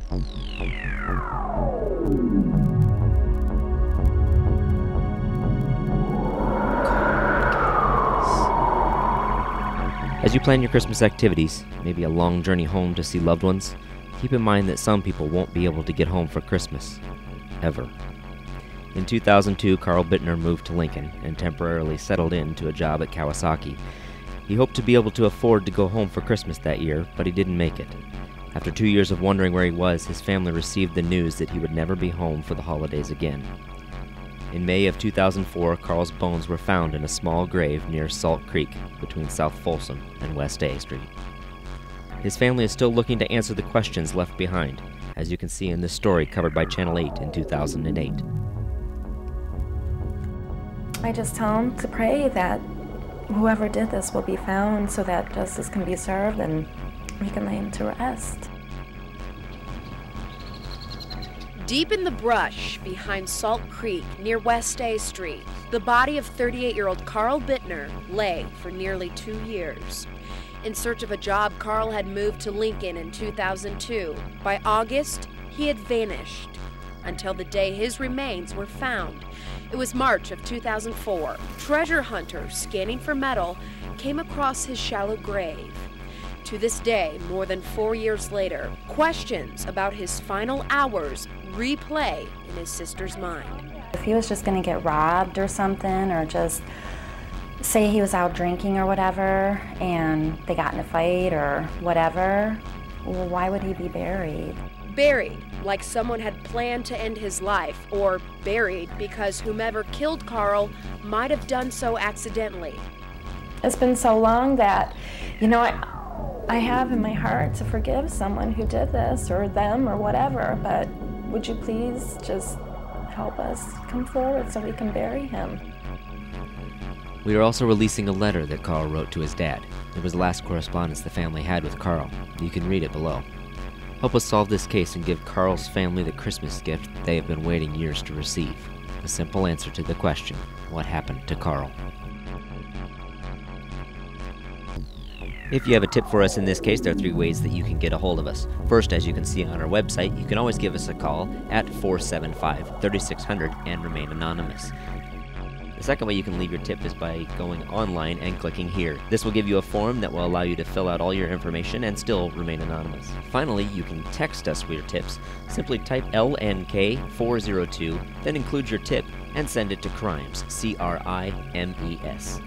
As you plan your Christmas activities, maybe a long journey home to see loved ones, keep in mind that some people won't be able to get home for Christmas. Ever. In 2002, Carl Bittner moved to Lincoln and temporarily settled into a job at Kawasaki. He hoped to be able to afford to go home for Christmas that year, but he didn't make it. After 2 years of wondering where he was, his family received the news that he would never be home for the holidays again. In May of 2004, Carl's bones were found in a small grave near Salt Creek, between South Folsom and West A Street. His family is still looking to answer the questions left behind, as you can see in this story covered by Channel 8 in 2008. I just tell him to pray that whoever did this will be found so that justice can be served and we can lay him to rest. Deep in the brush behind Salt Creek near West A Street, the body of 38-year-old Carl Bittner lay for nearly 2 years. In search of a job, Carl had moved to Lincoln in 2002. By August, he had vanished until the day his remains were found. It was March of 2004. Treasure hunters scanning for metal came across his shallow grave. To this day, more than 4 years later, questions about his final hours replay in his sister's mind. If he was just going to get robbed or something, or just say he was out drinking or whatever, and they got in a fight or whatever, well, why would he be buried? Buried like someone had planned to end his life, or buried because whomever killed Carl might have done so accidentally. It's been so long that, I have in my heart to forgive someone who did this, or them, or whatever, but would you please just help us come forward so we can bury him? We are also releasing a letter that Carl wrote to his dad. It was the last correspondence the family had with Carl. You can read it below. Help us solve this case and give Carl's family the Christmas gift they have been waiting years to receive. A simple answer to the question, what happened to Carl? If you have a tip for us in this case, there are 3 ways that you can get a hold of us. First, as you can see on our website, you can always give us a call at 475-3600 and remain anonymous. The second way you can leave your tip is by going online and clicking here. This will give you a form that will allow you to fill out all your information and still remain anonymous. Finally, you can text us with your tips. Simply type LNK402, then include your tip and send it to CRIMES, CRIMES.